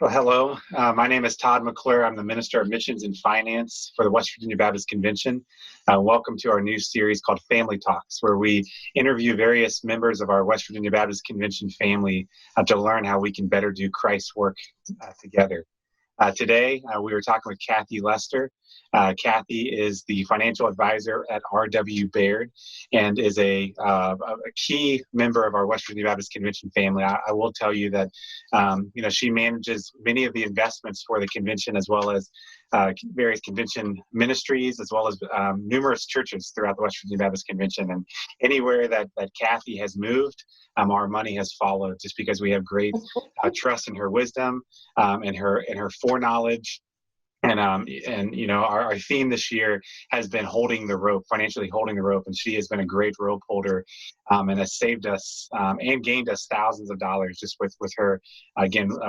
Well, hello. My name is Todd McClure. I'm the Minister of Missions and Finance for the West Virginia Baptist Convention. Welcome to our new series called Family Talks, where we interview various members of our West Virginia Baptist Convention family to learn how we can better do Christ's work together. Today, we were talking with Kathy Lester. Kathy is the financial advisor at Baird and is a key member of our West Virginia Baptist Convention family. I will tell you that she manages many of the investments for the convention, as well as various convention ministries, as well as numerous churches throughout the West Virginia Baptist Convention. And anywhere that Kathy has moved, our money has followed, just because we have great trust in her wisdom and her foreknowledge. And our theme this year has been holding the rope, financially holding the rope, and she has been a great rope holder, and has saved us and gained us thousands of dollars just with her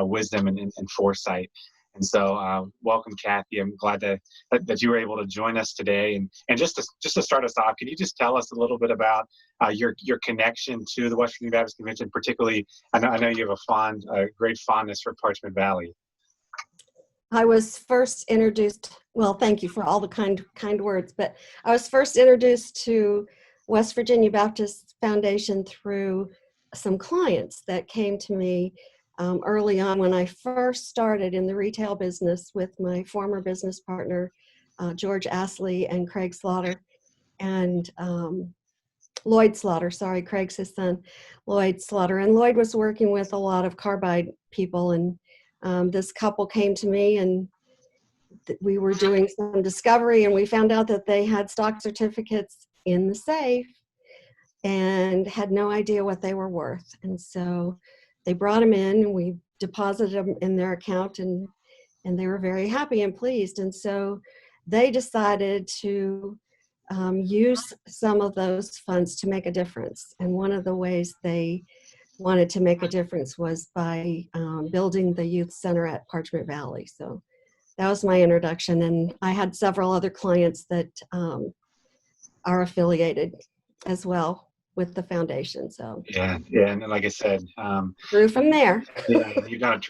wisdom and foresight. And so, welcome, Kathy. I'm glad that you were able to join us today. And just to start us off, can you just tell us a little bit about your connection to the West Virginia Baptist Convention? Particularly, I know you have a great fondness for Parchment Valley. I was first introduced, well, thank you for all the kind words, but I was first introduced to West Virginia Baptist Foundation through some clients that came to me early on when I first started in the retail business with my former business partner, George Astley and Craig Slaughter, and Lloyd Slaughter, sorry, Craig's his son, Lloyd Slaughter. And Lloyd was working with a lot of carbide people, and this couple came to me, and we were doing some discovery, and we found out that they had stock certificates in the safe and had no idea what they were worth. And so they brought them in, and we deposited them in their account, and they were very happy and pleased. And so they decided to use some of those funds to make a difference. And one of the ways they wanted to make a difference was by building the youth center at Parchment Valley. So that was my introduction, and I had several other clients that are affiliated as well with the foundation. So yeah, and like I said, grew from there. Yeah, you've done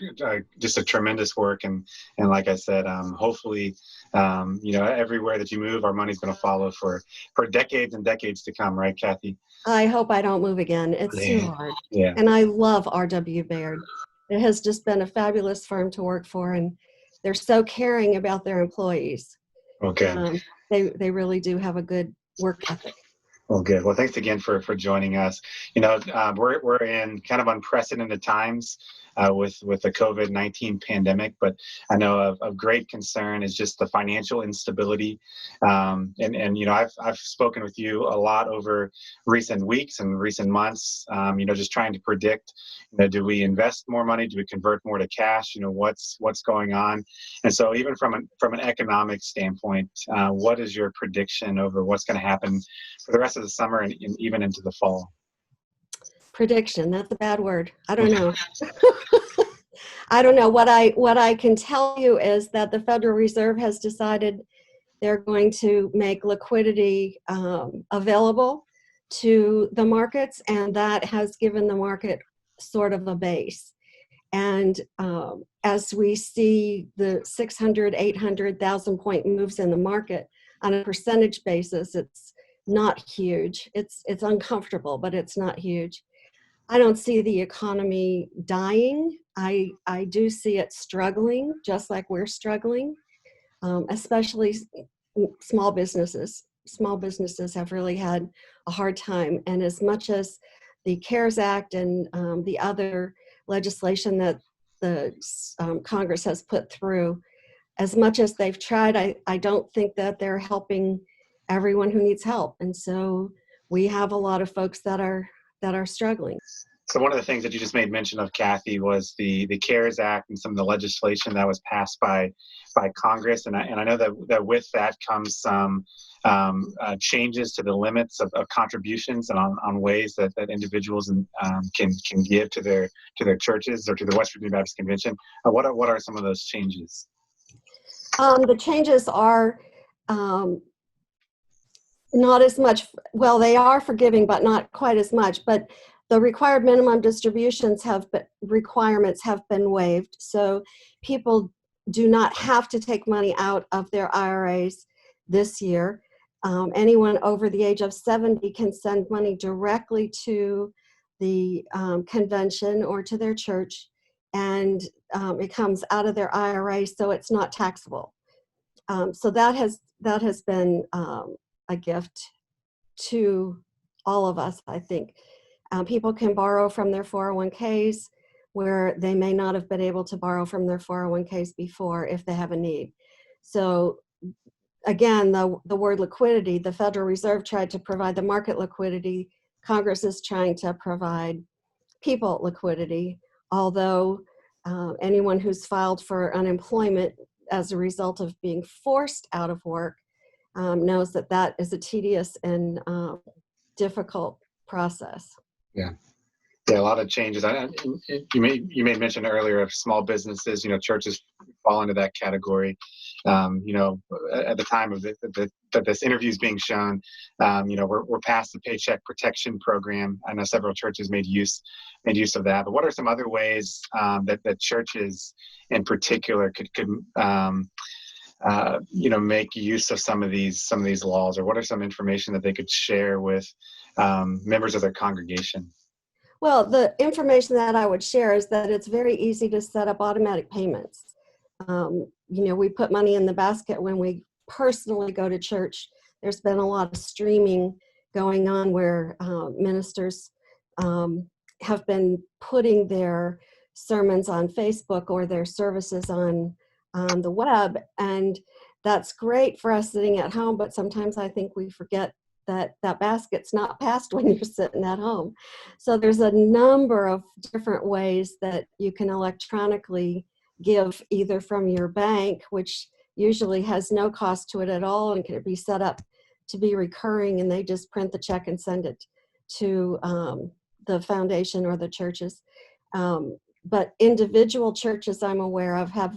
just a tremendous work, and like I said, hopefully, everywhere that you move, our money's going to follow for decades and decades to come, right, Kathy? I hope I don't move again. It's too hard. Yeah. And I love R.W. Baird. It has just been a fabulous firm to work for, and they're so caring about their employees. Okay. They really do have a good work ethic. Well, good. Well, thanks again for joining us. We're in kind of unprecedented times with the COVID-19 pandemic, but I know of great concern is just the financial instability. I've spoken with you a lot over recent weeks and recent months. Just trying to predict. Do we invest more money? Do we convert more to cash? What's going on? And so, even from an economic standpoint, what is your prediction over what's going to happen for the rest of the summer and even into the fall? Prediction, that's a bad word. I don't know. I don't know. What I can tell you is that the Federal Reserve has decided they're going to make liquidity available to the markets, and that has given the market sort of a base. And as we see the 600, 800,000 point moves in the market on a percentage basis, it's not huge. It's uncomfortable, but it's not huge. I don't see the economy dying. I do see it struggling, just like we're struggling, especially small businesses. Small businesses have really had a hard time. And as much as the CARES Act and the other legislation that the Congress has put through, as much as they've tried, I don't think that they're helping everyone who needs help. And so we have a lot of folks that are struggling. So one of the things that you just made mention of, Kathy, was the CARES Act and some of the legislation that was passed by Congress. And I know that with that comes some changes to the limits of contributions and on ways that individuals can give to their churches or to the West Virginia Baptist Convention. What are some of those changes? The changes are not as much, well, they are forgiving, but not quite as much. But the required minimum distributions requirements have been waived. So people do not have to take money out of their IRAs this year. Anyone over the age of 70 can send money directly to the convention or to their church, and it comes out of their IRA, so it's not taxable. So that has been a gift to all of us, I think. People can borrow from their 401ks where they may not have been able to borrow from their 401ks before if they have a need. So again, the word liquidity, the Federal Reserve tried to provide the market liquidity. Congress is trying to provide people liquidity, although anyone who's filed for unemployment as a result of being forced out of work knows that that is a tedious and difficult process. Yeah. Yeah, a lot of changes. You made mention earlier of small businesses. Churches fall into that category. At the time of that this interview is being shown, we're past the Paycheck Protection Program. I know several churches made use of that. But what are some other ways that churches, in particular, could make use of some of these laws, or what are some information that they could share with members of their congregation? Well, the information that I would share is that it's very easy to set up automatic payments. We put money in the basket when we personally go to church. There's been a lot of streaming going on where ministers have been putting their sermons on Facebook or their services on the web, and that's great for us sitting at home, but sometimes I think we forget that basket's not passed when you're sitting at home. So there's a number of different ways that you can electronically give, either from your bank, which usually has no cost to it at all and can be set up to be recurring, and they just print the check and send it to the foundation or the churches. But individual churches I'm aware of have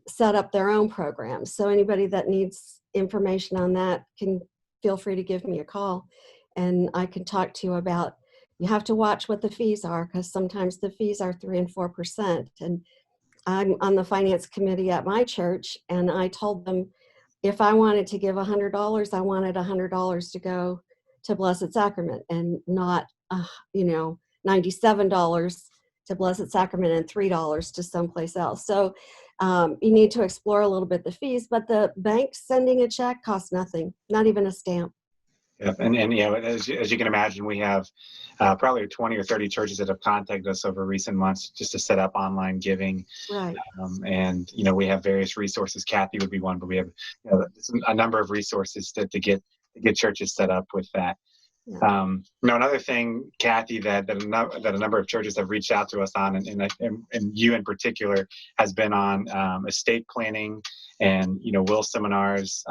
set up their own programs. So anybody that needs information on that can feel free to give me a call, and I can talk to you about. You have to watch what the fees are, because sometimes the fees are 3% and 4%. And I'm on the finance committee at my church, and I told them if I wanted to give $100, I wanted $100 to go to Blessed Sacrament, and not $97 to Blessed Sacrament and $3 to someplace else. So you need to explore a little bit the fees, but the bank sending a check costs nothing, not even a stamp. Yeah, and as you can imagine, we have probably 20 or 30 churches that have contacted us over recent months just to set up online giving. Right. And we have various resources. Kathy would be one, but we have a number of resources to get churches set up with that. Yeah. Another thing, Kathy, that a number of churches have reached out to us on, and you in particular, has been on estate planning and will seminars.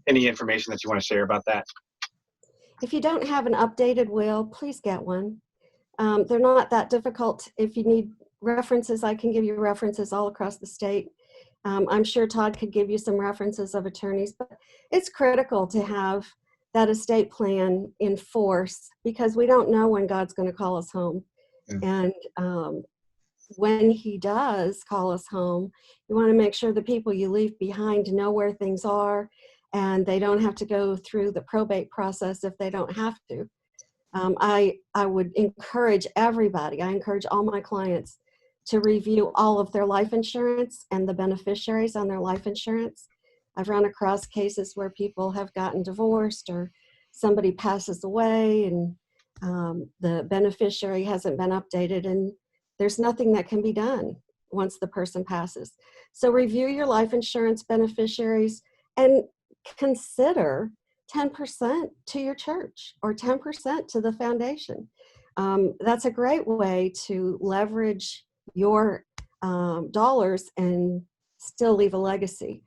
Any information that you want to share about that? If you don't have an updated will, please get one. They're not that difficult. If you need references, I can give you references all across the state. I'm sure Todd could give you some references of attorneys, but it's critical to have that estate plan in force, because we don't know when God's going to call us home. Yeah. And when he does call us home, you want to make sure the people you leave behind know where things are, and they don't have to go through the probate process if they don't have to. I would encourage everybody, I encourage all my clients to review all of their life insurance and the beneficiaries on their life insurance. I've run across cases where people have gotten divorced, or somebody passes away and the beneficiary hasn't been updated, and there's nothing that can be done once the person passes. So review your life insurance beneficiaries and consider 10% to your church or 10% to the foundation. That's a great way to leverage your dollars and still leave a legacy.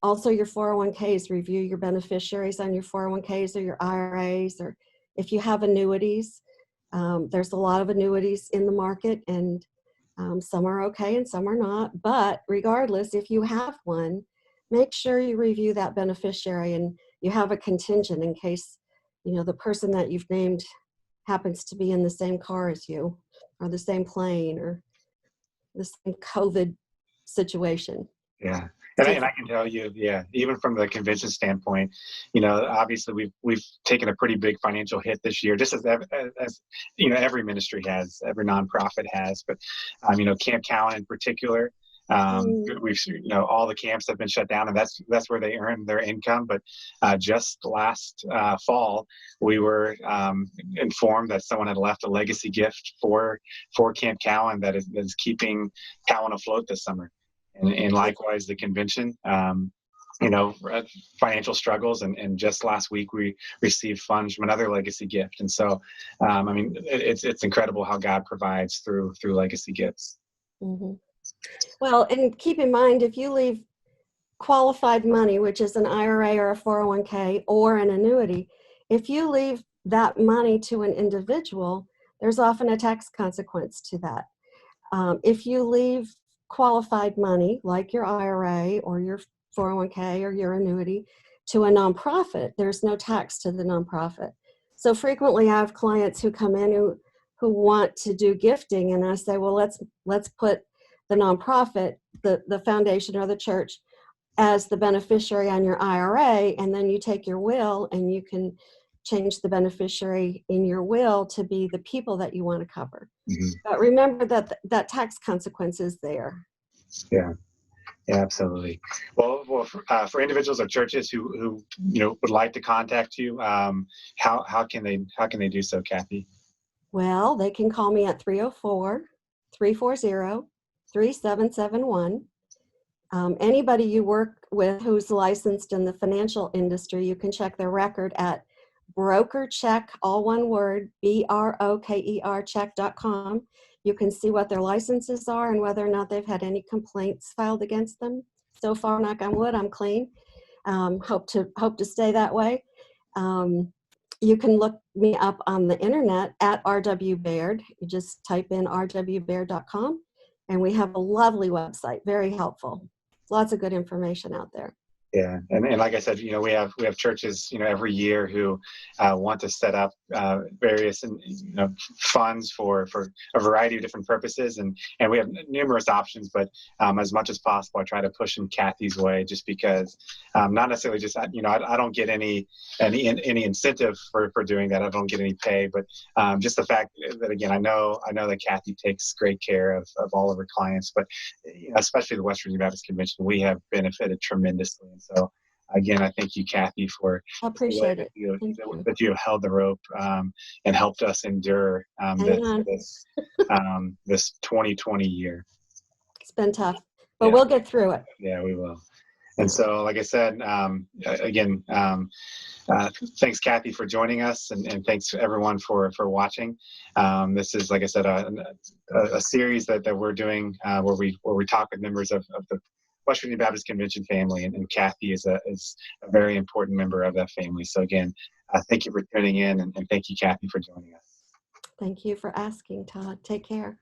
Also, your 401ks, review your beneficiaries on your 401ks or your IRAs, or if you have annuities. There's a lot of annuities in the market, and some are okay and some are not. But regardless, if you have one, make sure you review that beneficiary and you have a contingent in case the person that you've named happens to be in the same car as you, or the same plane, or the same COVID situation. Yeah. And I can tell you, yeah, even from the convention standpoint, obviously we've taken a pretty big financial hit this year, just as every ministry has, every nonprofit has, but Camp Cowan in particular, we've all the camps have been shut down, and that's where they earn their income. But just last fall, we were informed that someone had left a legacy gift for Camp Cowan that is keeping Cowan afloat this summer. And likewise, the convention, financial struggles. And just last week, we received funds from another legacy gift. And so, it's incredible how God provides through legacy gifts. Mm-hmm. Well, and keep in mind, if you leave qualified money, which is an IRA or a 401k or an annuity, if you leave that money to an individual, there's often a tax consequence to that. If you leave qualified money like your IRA or your 401k or your annuity to a nonprofit, there's no tax to the nonprofit. So frequently I have clients who come in who want to do gifting, and I say, well, let's put the nonprofit, the foundation or the church, as the beneficiary on your IRA, and then you take your will and you can change the beneficiary in your will to be the people that you want to cover. Mm-hmm. But remember that tax consequence is there. Yeah, absolutely. Well, for individuals or churches who would like to contact you, how can they do so, Kathy? Well, they can call me at 304-340-3771. Anybody you work with who's licensed in the financial industry, you can check their record at BrokerCheck, all one word, BROKER check.com. You can see what their licenses are and whether or not they've had any complaints filed against them. So far, knock on wood, I'm clean. Hope to stay that way. You can look me up on the internet at RW Baird. You just type in rwbaird.com, and we have a lovely website, very helpful. Lots of good information out there. Yeah, and like I said, we have churches, every year who want to set up various funds for a variety of different purposes, and we have numerous options. But as much as possible, I try to push in Kathy's way, just because not necessarily just I don't get any incentive for doing that. I don't get any pay, but just the fact that, again, I know that Kathy takes great care of all of her clients, but especially the West Virginia Baptist Convention, we have benefited tremendously. So again, I thank you, Kathy, for I appreciate it. That you have held the rope and helped us endure this 2020 year. It's been tough, but we'll get through it. Yeah, we will. And so, like I said, again, thanks, Kathy, for joining us, and thanks to everyone for watching. This is, like I said, a series that we're doing where we talk with members of the West Virginia Baptist Convention family, and Kathy is a very important member of that family. So again, thank you for tuning in, and thank you, Kathy, for joining us. Thank you for asking, Todd. Take care.